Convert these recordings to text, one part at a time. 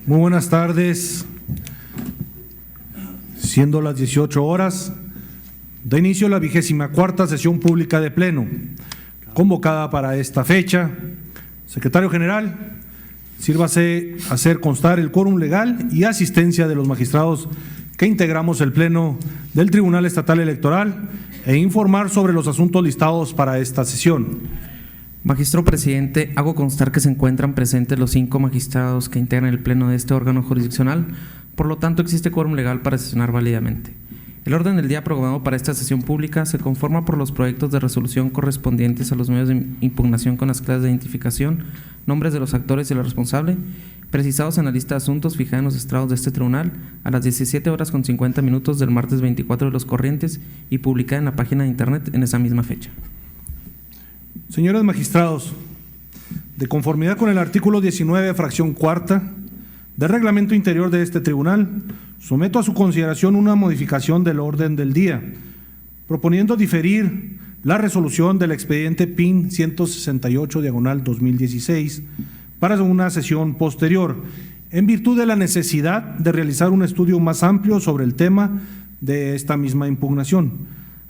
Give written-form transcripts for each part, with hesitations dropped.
Muy buenas tardes. Siendo las 18 horas, da inicio la 24ª sesión pública de Pleno, convocada para esta fecha. Secretario General, sírvase hacer constar el quórum legal y asistencia de los magistrados que integramos el Pleno del Tribunal Estatal Electoral e informar sobre los asuntos listados para esta sesión. Magistro Presidente, hago constar que se encuentran presentes los 5 magistrados que integran el Pleno de este órgano jurisdiccional, por lo tanto existe quórum legal para sesionar válidamente. El orden del día programado para esta sesión pública se conforma por los proyectos de resolución correspondientes a los medios de impugnación con las claves de identificación, nombres de los actores y el responsable, precisados en la lista de asuntos fijada en los estrados de este tribunal a las 17:50 del martes 24 de los corrientes y publicada en la página de internet en esa misma fecha. Señores magistrados, de conformidad con el artículo 19, fracción cuarta del reglamento interior de este tribunal, someto a su consideración una modificación del orden del día, proponiendo diferir la resolución del expediente PIN 168/2016 para una sesión posterior, en virtud de la necesidad de realizar un estudio más amplio sobre el tema de esta misma impugnación.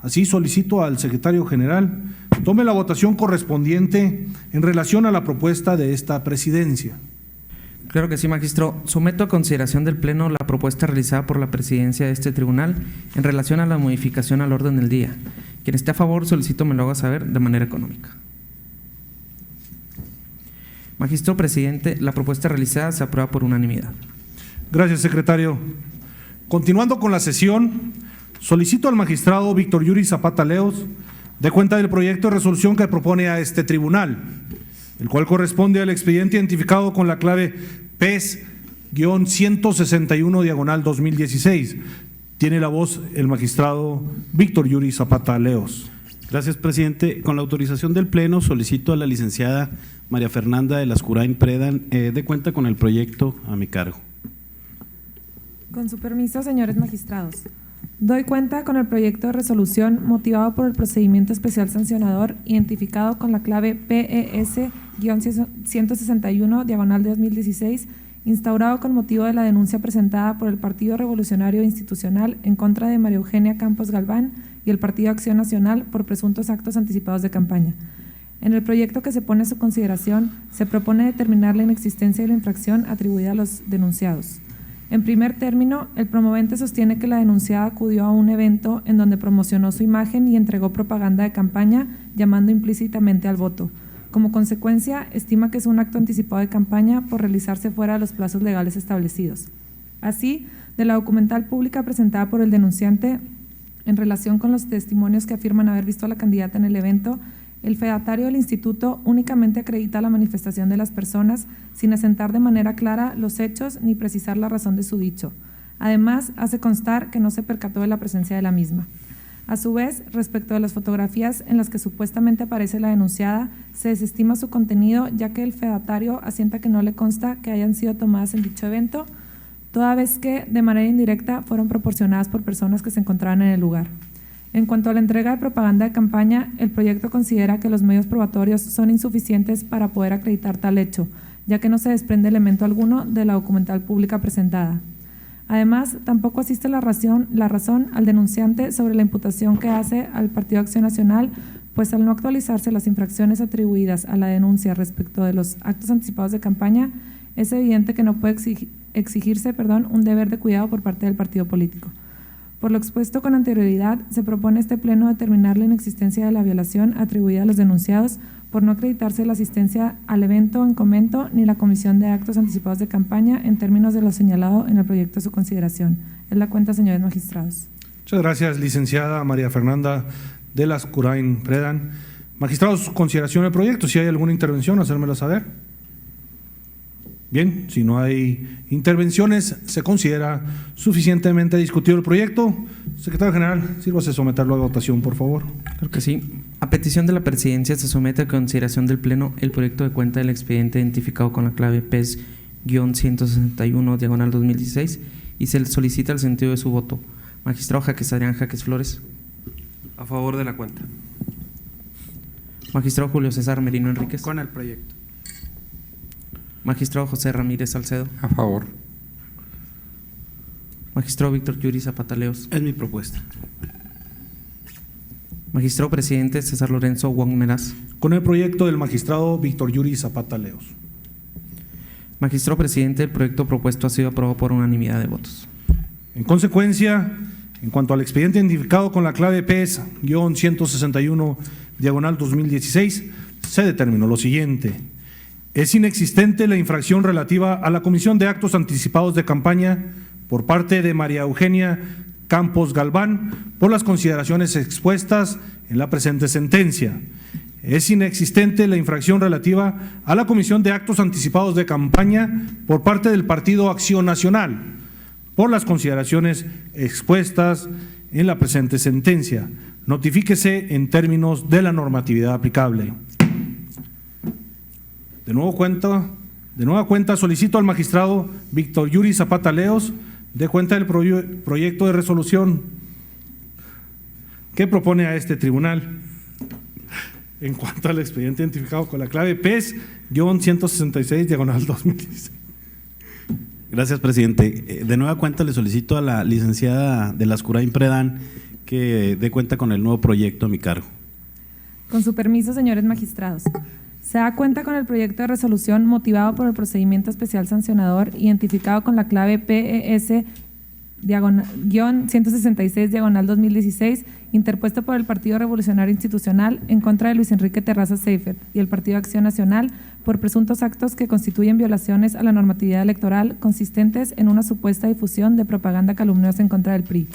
Así solicito al secretario general tome la votación correspondiente en relación a la propuesta de esta presidencia. Claro que sí, magistro. Someto a consideración del Pleno la propuesta realizada por la presidencia de este tribunal en relación a la modificación al orden del día. Quien esté a favor, solicito me lo haga saber de manera económica. Magistro Presidente, la propuesta realizada se aprueba por unanimidad. Gracias, secretario. Continuando con la sesión, solicito al magistrado Víctor Yuri Zapata Leos dé cuenta del proyecto de resolución que propone a este tribunal, el cual corresponde al expediente identificado con la clave PES-161/2016. Tiene la voz el magistrado Víctor Yuri Zapata Leos. Gracias, presidente. Con la autorización del Pleno, solicito a la licenciada María Fernanda de Lascurain Predan dé cuenta con el proyecto a mi cargo. Con su permiso, señores magistrados. Doy cuenta con el proyecto de resolución motivado por el procedimiento especial sancionador identificado con la clave PES-161/2016, instaurado con motivo de la denuncia presentada por el Partido Revolucionario Institucional en contra de María Eugenia Campos Galván y el Partido Acción Nacional por presuntos actos anticipados de campaña. En el proyecto que se pone a su consideración, se propone determinar la inexistencia de la infracción atribuida a los denunciados. En primer término, el promovente sostiene que la denunciada acudió a un evento en donde promocionó su imagen y entregó propaganda de campaña llamando implícitamente al voto. Como consecuencia, estima que es un acto anticipado de campaña por realizarse fuera de los plazos legales establecidos. Así, de la documental pública presentada por el denunciante en relación con los testimonios que afirman haber visto a la candidata en el evento, el fedatario del instituto únicamente acredita la manifestación de las personas sin asentar de manera clara los hechos ni precisar la razón de su dicho. Además, hace constar que no se percató de la presencia de la misma. A su vez, respecto de las fotografías en las que supuestamente aparece la denunciada, se desestima su contenido, ya que el fedatario asienta que no le consta que hayan sido tomadas en dicho evento, toda vez que, de manera indirecta, fueron proporcionadas por personas que se encontraban en el lugar. En cuanto a la entrega de propaganda de campaña, el proyecto considera que los medios probatorios son insuficientes para poder acreditar tal hecho, ya que no se desprende elemento alguno de la documental pública presentada. Además, tampoco asiste la razón al denunciante sobre la imputación que hace al Partido Acción Nacional, pues al no actualizarse las infracciones atribuidas a la denuncia respecto de los actos anticipados de campaña, es evidente que no puede exigirse un deber de cuidado por parte del partido político. Por lo expuesto con anterioridad, se propone este Pleno determinar la inexistencia de la violación atribuida a los denunciados por no acreditarse la asistencia al evento en comento ni la comisión de actos anticipados de campaña en términos de lo señalado en el proyecto de su consideración. Es la cuenta, señores magistrados. Muchas gracias, licenciada María Fernanda de Lascurain Predan. Magistrados, consideración del proyecto. Si hay alguna intervención, hacérmelo saber. Bien, si no hay intervenciones, se considera suficientemente discutido el proyecto. Secretario General, sírvase someterlo a votación, por favor. Claro que sí. A petición de la presidencia se somete a consideración del Pleno el proyecto de cuenta del expediente identificado con la clave PES-161/2016 y se le solicita el sentido de su voto. Magistrado Adrián Jaques Flores. A favor de la cuenta. Magistrado Julio César Merino Enríquez. Con el proyecto. Magistrado José Ramírez Salcedo. A favor. Magistrado Víctor Yuri Zapata Leos. Es mi propuesta. Magistrado presidente César Lorenzo Wong Meraz. Con el proyecto del magistrado Víctor Yuri Zapata Leos. Magistrado presidente, el proyecto propuesto ha sido aprobado por unanimidad de votos. En consecuencia, en cuanto al expediente identificado con la clave PES-161/2016, se determinó lo siguiente. Es inexistente la infracción relativa a la comisión de actos anticipados de campaña por parte de María Eugenia Campos Galván por las consideraciones expuestas en la presente sentencia. Es inexistente la infracción relativa a la comisión de actos anticipados de campaña por parte del Partido Acción Nacional por las consideraciones expuestas en la presente sentencia. Notifíquese en términos de la normatividad aplicable. De nueva cuenta, solicito al magistrado Víctor Yuri Zapata Leos dé cuenta del proyecto de resolución que propone a este tribunal en cuanto al expediente identificado con la clave PES-166/2016. Gracias, presidente. De nueva cuenta le solicito a la licenciada de Lascurain Predan que dé cuenta con el nuevo proyecto a mi cargo. Con su permiso, señores magistrados. Se da cuenta con el proyecto de resolución motivado por el procedimiento especial sancionador identificado con la clave PES-166/2016 interpuesto por el Partido Revolucionario Institucional en contra de Luis Enrique Terrazas Seifert y el Partido Acción Nacional por presuntos actos que constituyen violaciones a la normatividad electoral consistentes en una supuesta difusión de propaganda calumniosa en contra del PRI.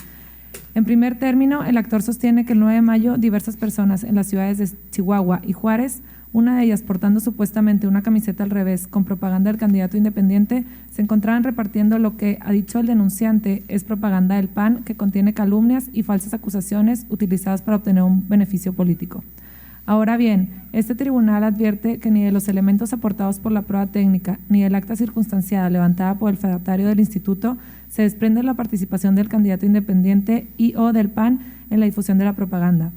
En primer término, el actor sostiene que el 9 de mayo diversas personas en las ciudades de Chihuahua y Juárez, una de ellas portando supuestamente una camiseta al revés con propaganda del candidato independiente, se encontraban repartiendo lo que, ha dicho el denunciante, es propaganda del PAN que contiene calumnias y falsas acusaciones utilizadas para obtener un beneficio político. Ahora bien, este tribunal advierte que ni de los elementos aportados por la prueba técnica ni del acta circunstanciada levantada por el fedatario del instituto se desprende la participación del candidato independiente y o del PAN en la difusión de la propaganda.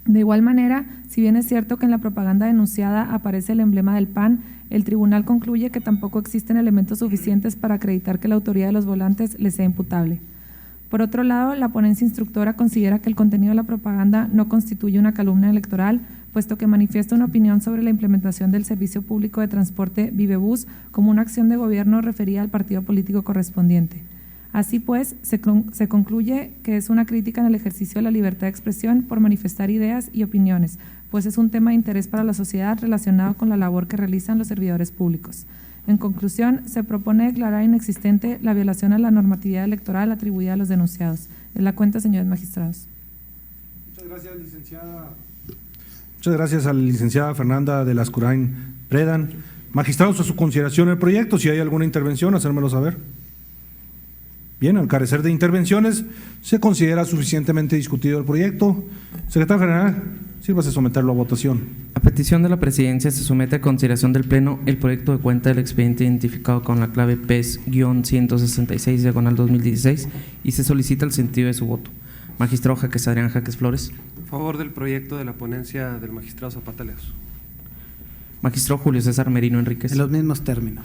De igual manera, si bien es cierto que en la propaganda denunciada aparece el emblema del PAN, el tribunal concluye que tampoco existen elementos suficientes para acreditar que la autoría de los volantes le sea imputable. Por otro lado, la ponencia instructora considera que el contenido de la propaganda no constituye una calumnia electoral, puesto que manifiesta una opinión sobre la implementación del servicio público de transporte Vivebus como una acción de gobierno referida al partido político correspondiente. Así pues, se concluye que es una crítica en el ejercicio de la libertad de expresión por manifestar ideas y opiniones, pues es un tema de interés para la sociedad relacionado con la labor que realizan los servidores públicos. En conclusión, se propone declarar inexistente la violación a la normatividad electoral atribuida a los denunciados. En la cuenta, señores magistrados. Muchas gracias, licenciada. Muchas gracias a la licenciada Fernanda de Lascurain Predan. Magistrados, a su consideración el proyecto. Si hay alguna intervención, hacérmelo saber. Bien, al carecer de intervenciones, se considera suficientemente discutido el proyecto. Secretario General, sírvase someterlo a votación. A petición de la Presidencia se somete a consideración del Pleno el proyecto de cuenta del expediente identificado con la clave PES-166/2016 y se solicita el sentido de su voto. Magistrado Adrián Jaques Flores. A favor del proyecto de la ponencia del magistrado Zapata Leos. Magistrado Julio César Merino Enríquez. En los mismos términos.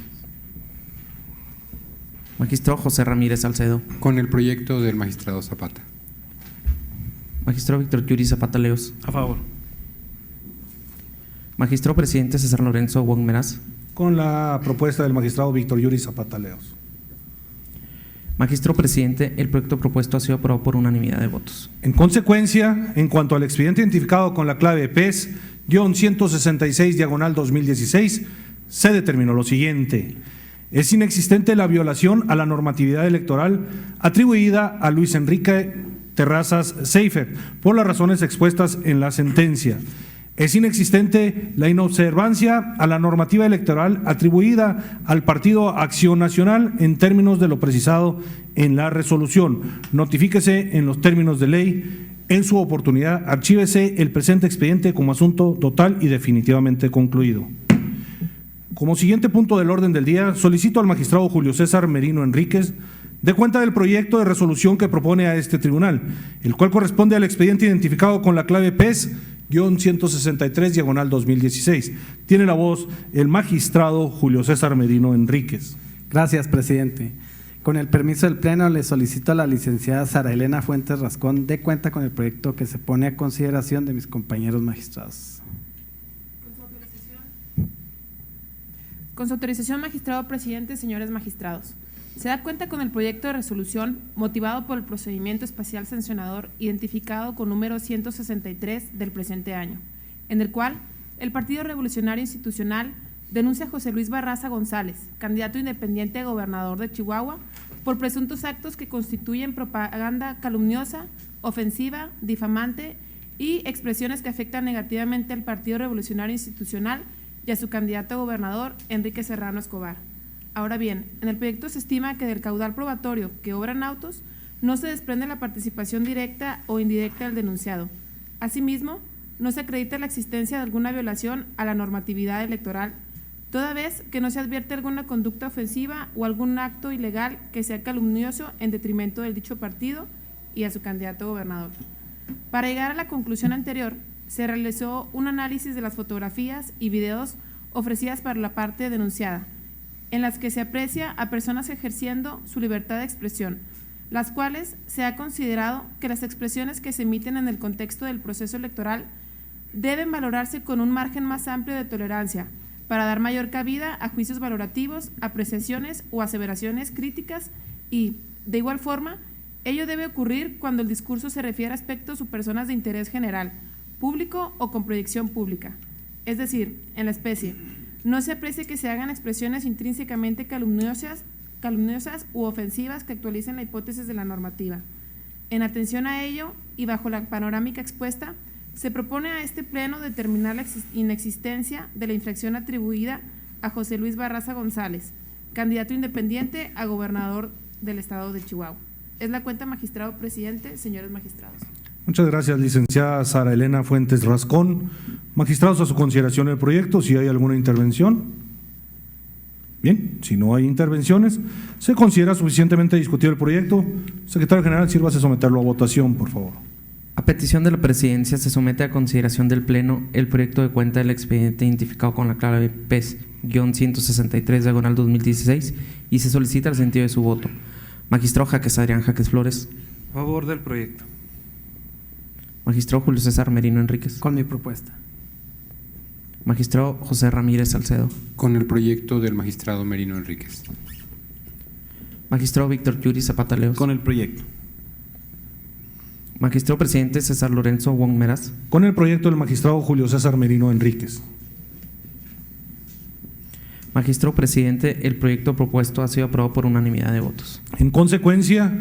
Magistrado José Ramírez Salcedo. Con el proyecto del magistrado Zapata. Magistrado Víctor Yuri Zapata Leos. A favor. Magistrado presidente César Lorenzo Wong Meraz. Con la propuesta del magistrado Víctor Yuri Zapata Leos. Magistrado presidente, el proyecto propuesto ha sido aprobado por unanimidad de votos. En consecuencia, en cuanto al expediente identificado con la clave PES-166/2016, se determinó lo siguiente. Es inexistente la violación a la normatividad electoral atribuida a Luis Enrique Terrazas Seifert por las razones expuestas en la sentencia. Es inexistente la inobservancia a la normativa electoral atribuida al Partido Acción Nacional en términos de lo precisado en la resolución. Notifíquese en los términos de ley. En su oportunidad, archívese el presente expediente como asunto total y definitivamente concluido. Como siguiente punto del orden del día, solicito al magistrado Julio César Merino Enríquez dé cuenta del proyecto de resolución que propone a este tribunal, el cual corresponde al expediente identificado con la clave PES-163/2016. Tiene la voz el magistrado Julio César Merino Enríquez. Gracias, presidente. Con el permiso del Pleno, le solicito a la licenciada Sara Elena Fuentes Rascón dé cuenta con el proyecto que se pone a consideración de mis compañeros magistrados. Con su autorización, magistrado presidente, señores magistrados. Se da cuenta con el proyecto de resolución motivado por el procedimiento especial sancionador identificado con número 163 del presente año, en el cual el Partido Revolucionario Institucional denuncia a José Luis Barraza González, candidato independiente a gobernador de Chihuahua, por presuntos actos que constituyen propaganda calumniosa, ofensiva, difamante y expresiones que afectan negativamente al Partido Revolucionario Institucional y a su candidato a gobernador, Enrique Serrano Escobar. Ahora bien, en el proyecto se estima que del caudal probatorio que obran autos no se desprende la participación directa o indirecta del denunciado. Asimismo, no se acredita la existencia de alguna violación a la normatividad electoral, toda vez que no se advierte alguna conducta ofensiva o algún acto ilegal que sea calumnioso en detrimento del dicho partido y a su candidato a gobernador. Para llegar a la conclusión anterior, se realizó un análisis de las fotografías y videos ofrecidas por la parte denunciada, en las que se aprecia a personas ejerciendo su libertad de expresión, las cuales se ha considerado que las expresiones que se emiten en el contexto del proceso electoral deben valorarse con un margen más amplio de tolerancia para dar mayor cabida a juicios valorativos, apreciaciones o aseveraciones críticas y, de igual forma, ello debe ocurrir cuando el discurso se refiere a aspectos o personas de interés general, público o con proyección pública. Es decir, en la especie, no se aprecia que se hagan expresiones intrínsecamente calumniosas u ofensivas que actualicen la hipótesis de la normativa. En atención a ello y bajo la panorámica expuesta, se propone a este Pleno determinar la inexistencia de la infracción atribuida a José Luis Barraza González, candidato independiente a gobernador del estado de Chihuahua. Es la cuenta, magistrado presidente, señores magistrados. Muchas gracias, licenciada Sara Elena Fuentes Rascón. Magistrados, a su consideración el proyecto, si hay alguna intervención. Bien, si no hay intervenciones, se considera suficientemente discutido el proyecto. Secretario General, sírvase someterlo a votación, por favor. A petición de la Presidencia, se somete a consideración del Pleno el proyecto de cuenta del expediente identificado con la clave PES-163/2016 y se solicita el sentido de su voto. Magistrado Jaques Adrián Jaques Flores. A favor del proyecto. Magistrado Julio César Merino Enríquez. Con mi propuesta. Magistrado José Ramírez Salcedo. Con el proyecto del magistrado Merino Enríquez. Magistrado Víctor Yuri Zapata Leos. Con el proyecto. Magistrado Presidente César Lorenzo Wong Meraz. Con el proyecto del magistrado Julio César Merino Enríquez. Magistrado Presidente, el proyecto propuesto ha sido aprobado por unanimidad de votos. En consecuencia,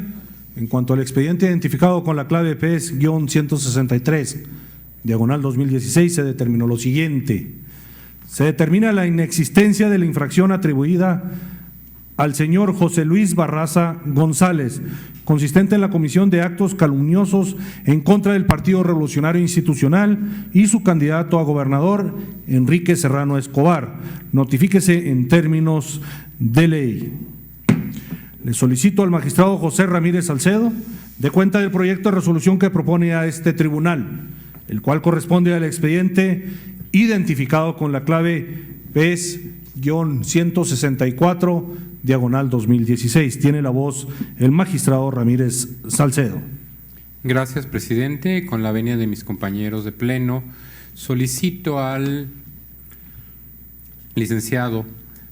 en cuanto al expediente identificado con la clave PES-163/2016, se determinó lo siguiente. Se determina la inexistencia de la infracción atribuida al señor José Luis Barraza González, consistente en la comisión de actos calumniosos en contra del Partido Revolucionario Institucional y su candidato a gobernador, Enrique Serrano Escobar. Notifíquese en términos de ley. Le solicito al magistrado José Ramírez Salcedo dé cuenta del proyecto de resolución que propone a este tribunal, el cual corresponde al expediente identificado con la clave PES-164/2016. Tiene la voz el magistrado Ramírez Salcedo. Gracias, presidente. Con la venia de mis compañeros de Pleno, solicito al licenciado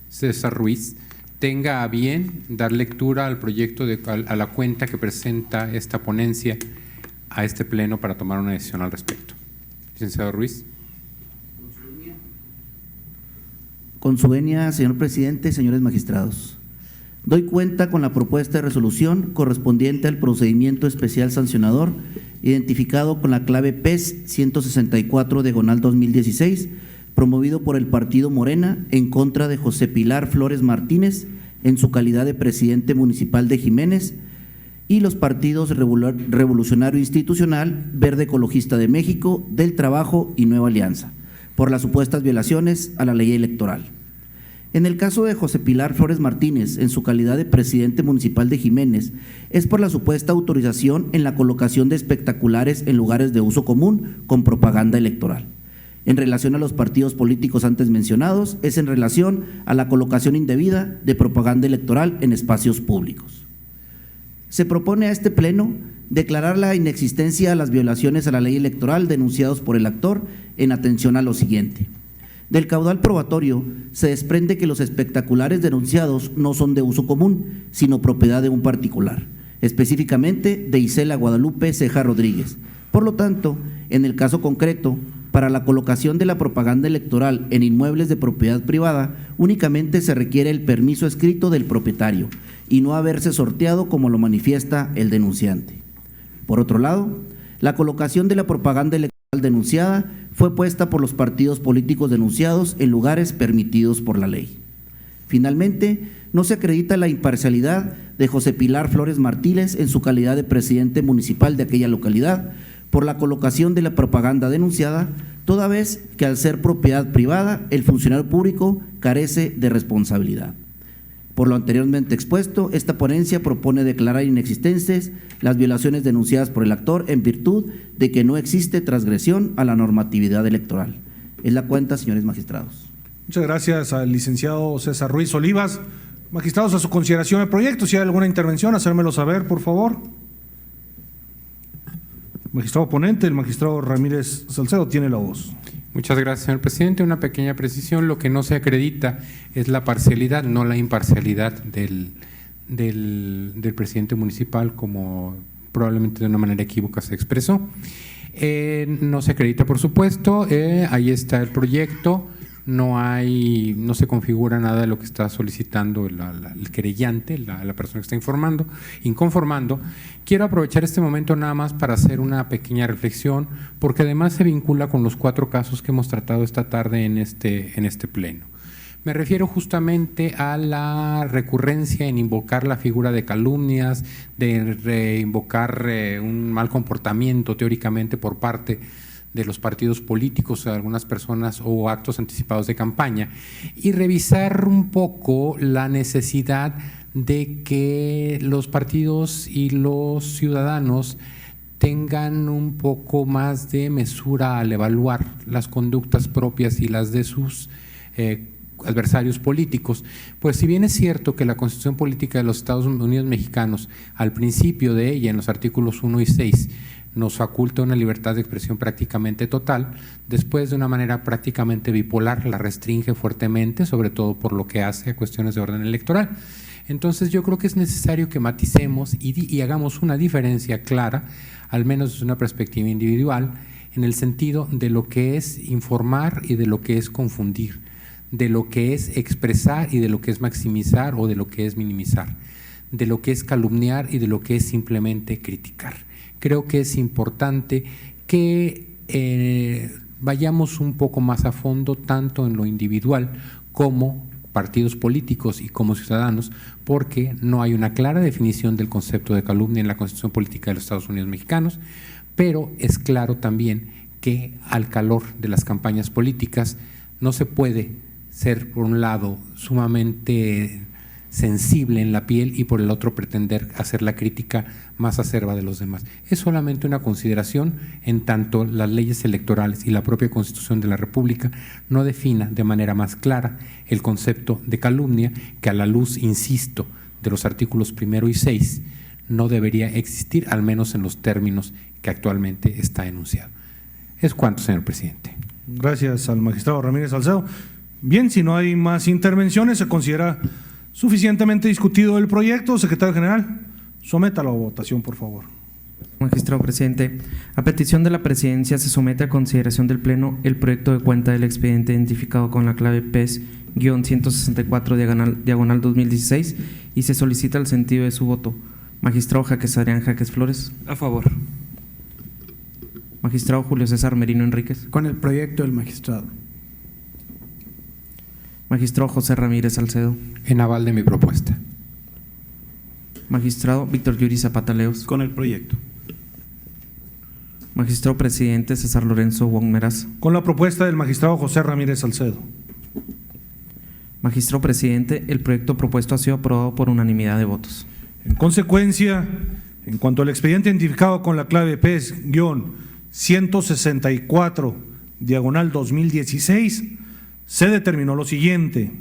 César Ruiz tenga a bien dar lectura al proyecto a la cuenta que presenta esta ponencia a este Pleno para tomar una decisión al respecto. Licenciado Ruiz. Con su venia, señor presidente, señores magistrados. Doy cuenta con la propuesta de resolución correspondiente al procedimiento especial sancionador identificado con la clave PES-164/2016, promovido por el Partido Morena en contra de José Pilar Flores Martínez en su calidad de presidente municipal de Jiménez y los partidos Revolucionario Institucional, Verde Ecologista de México, Del Trabajo y Nueva Alianza, por las supuestas violaciones a la ley electoral. En el caso de José Pilar Flores Martínez, en su calidad de presidente municipal de Jiménez, es por la supuesta autorización en la colocación de espectaculares en lugares de uso común con propaganda electoral. En relación a los partidos políticos antes mencionados, es en relación a la colocación indebida de propaganda electoral en espacios públicos. Se propone a este Pleno declarar la inexistencia a las violaciones a la ley electoral denunciados por el actor en atención a lo siguiente. Del caudal probatorio se desprende que los espectaculares denunciados no son de uso común, sino propiedad de un particular, específicamente de Isela Guadalupe Ceja Rodríguez. Por lo tanto, en el caso concreto, para la colocación de la propaganda electoral en inmuebles de propiedad privada, únicamente se requiere el permiso escrito del propietario y no haberse sorteado como lo manifiesta el denunciante. Por otro lado, la colocación de la propaganda electoral denunciada fue puesta por los partidos políticos denunciados en lugares permitidos por la ley. Finalmente, no se acredita la imparcialidad de José Pilar Flores Martínez en su calidad de presidente municipal de aquella localidad por la colocación de la propaganda denunciada, toda vez que al ser propiedad privada, el funcionario público carece de responsabilidad. Por lo anteriormente expuesto, esta ponencia propone declarar inexistentes las violaciones denunciadas por el actor en virtud de que no existe transgresión a la normatividad electoral. Es la cuenta, señores magistrados. Muchas gracias al licenciado César Ruiz Olivas. Magistrados, a su consideración el proyecto. Si hay alguna intervención, hacérmelo saber, por favor. Magistrado ponente, el magistrado Ramírez Salcedo tiene la voz. Muchas gracias, señor presidente. Una pequeña precisión: lo que no se acredita es la parcialidad, no la imparcialidad del presidente municipal, como probablemente de una manera equívoca se expresó. No se acredita, por supuesto. Ahí está el proyecto. No se configura nada de lo que está solicitando el querellante, la persona que está inconformando. Quiero aprovechar este momento nada más para hacer una pequeña reflexión, porque además se vincula con los 4 casos que hemos tratado esta tarde en este pleno. Me refiero justamente a la recurrencia en invocar la figura de calumnias, de invocar un mal comportamiento teóricamente por parte de los partidos políticos, de algunas personas o actos anticipados de campaña, y revisar un poco la necesidad de que los partidos y los ciudadanos tengan un poco más de mesura al evaluar las conductas propias y las de sus adversarios políticos. Pues si bien es cierto que la Constitución Política de los Estados Unidos Mexicanos, al principio de ella, en los artículos 1 y 6, nos faculta una libertad de expresión prácticamente total, después de una manera prácticamente bipolar la restringe fuertemente, sobre todo por lo que hace a cuestiones de orden electoral. Entonces yo creo que es necesario que maticemos y hagamos una diferencia clara, al menos desde una perspectiva individual, en el sentido de lo que es informar y de lo que es confundir, de lo que es expresar y de lo que es maximizar o de lo que es minimizar, de lo que es calumniar y de lo que es simplemente criticar. Creo que es importante que vayamos un poco más a fondo, tanto en lo individual como partidos políticos y como ciudadanos, porque no hay una clara definición del concepto de calumnia en la Constitución Política de los Estados Unidos Mexicanos, pero es claro también que al calor de las campañas políticas no se puede ser, por un lado, sumamente sensible en la piel y por el otro pretender hacer la crítica más acerba de los demás. Es solamente una consideración, en tanto las leyes electorales y la propia Constitución de la República no defina de manera más clara el concepto de calumnia, que a la luz, insisto, de los artículos 1 y 6 no debería existir, al menos en los términos que actualmente está enunciado. Es cuanto, señor presidente. Gracias al magistrado Ramírez Salcedo. Bien, si no hay más intervenciones, se considera suficientemente discutido el proyecto. Secretario General, sométalo a votación, por favor. Magistrado presidente, a petición de la presidencia se somete a consideración del Pleno el proyecto de cuenta del expediente identificado con la clave PES-164/2016 y se solicita el sentido de su voto. Magistrado Jaques Adrián Jaques Flores. A favor. Magistrado Julio César Merino Enríquez. Con el proyecto del magistrado. Magistrado José Ramírez Salcedo. En aval de mi propuesta. Magistrado Víctor Yuri Zapata Leos. Con el proyecto. Magistrado presidente César Lorenzo Wong Meraz. Con la propuesta del magistrado José Ramírez Salcedo. Magistrado presidente, el proyecto propuesto ha sido aprobado por unanimidad de votos. En consecuencia, en cuanto al expediente identificado con la clave PES-164/2016, se determinó lo siguiente: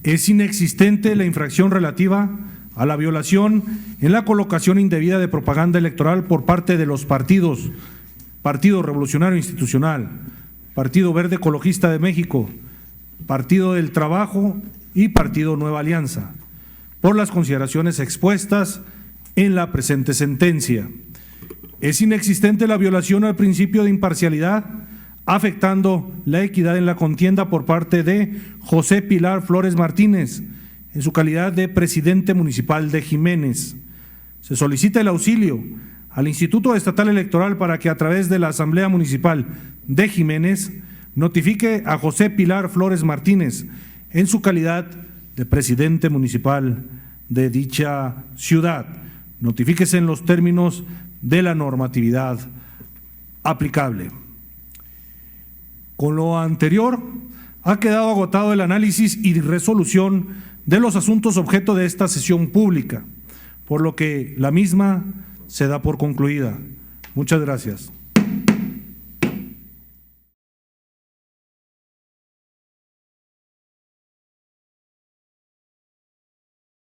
es inexistente la infracción relativa a la violación en la colocación indebida de propaganda electoral por parte de los partidos Partido Revolucionario Institucional, Partido Verde Ecologista de México, Partido del Trabajo y Partido Nueva Alianza, por las consideraciones expuestas en la presente sentencia. Es inexistente la violación al principio de imparcialidad, afectando la equidad en la contienda por parte de José Pilar Flores Martínez, en su calidad de presidente municipal de Jiménez. Se solicita el auxilio al Instituto Estatal Electoral para que, a través de la Asamblea Municipal de Jiménez, notifique a José Pilar Flores Martínez, en su calidad de presidente municipal de dicha ciudad. Notifíquese en los términos de la normatividad aplicable. Con lo anterior, ha quedado agotado el análisis y resolución de los asuntos objeto de esta sesión pública, por lo que la misma se da por concluida. Muchas gracias.